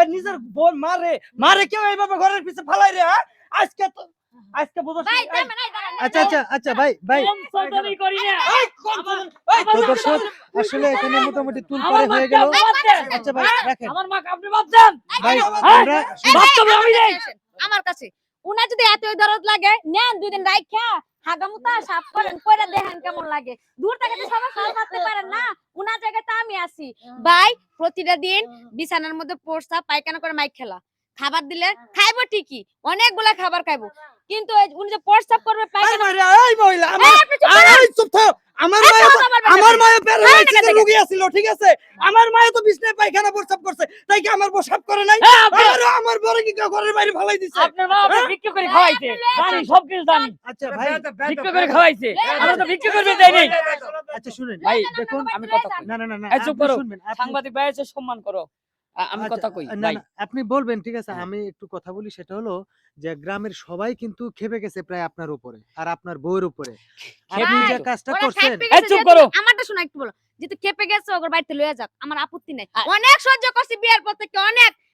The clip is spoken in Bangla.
নিজের বোন মারে মারে কেউ এইভাবে ঘরের পিছে ফালাই রে হ্যাঁ আজকে বুঝছ আচ্ছা ভাই বংশধরই করি না। তো দর্শক আসলে এখানে মোটামুটি তুলপারে হয়ে গেল। আচ্ছা ভাই রাখেন আমার মা আপনি ভাবছেন ভাই হ্যাঁ? আমরা বাস্তবে আমি নেই। আমার কাছে উনা যদি এতই দরদ লাগে নেন দুই দিন রাইখা হাগামুতা সাফ করেন কইরা দেখেন কেমন লাগে দূর থেকে তো সবাই খাওয়া মারতে পারেন না উনার জায়গাতে আমি আছি ভাই প্রতিটা দিন বিছানার মধ্যে পড়সা পায়খানা করে মাইক খেলা খাবার দিলে খাইবো ঠিকই অনেকগুলা খাবার খাইবো কিন্তু উনি যে প্রস্তাব করবে পায়খানা এই মহিলা এই চুপ থাক আমার মায়ে প্যারালাইসিসের রোগী ছিল ঠিক আছে আমার মায়ে তো বিছনায় পায়খানা প্রস্রাব করছে তাই কি আমার প্রস্রাব করে নাই আর আমার বড় কি ঘরের বাইরে ফেলাই দিছে আপনার মা আপনি ভিক্ষা করে খাওয়াইছে জানি সব কিছু জানি আচ্ছা ভাই ভিক্ষা করে খাওয়াইছে আমরা তো ভিক্ষা করবে দেই নাই আচ্ছা শুনেন ভাই দেখুন আমি কথা কই না এই চুপ আপনি করো শুনবেন সাংবাদিক ভাই আছে সম্মান করো আমি আচ্ছা, কথা কই না ভাই না আপনি বলবেন ঠিক আছে আমি একটু কথা বলি সেটা হলো যে গ্রামের সবাই কিন্তু খেপে গেছে প্রায় আপনার উপরে আর আপনার বউয়ের উপরে আপনি যে কাজটা ওরা করছেন খেপে এই গেছে চুপ যেহেতু- করো। আমারটা শোনা একটু বলো যেহেতু খেপে গেছে ওর বাড়িতে লয়ে যাক আমার আপত্তি নাই অনেক সহ্য করছি বিয়ের পর থেকে অনেক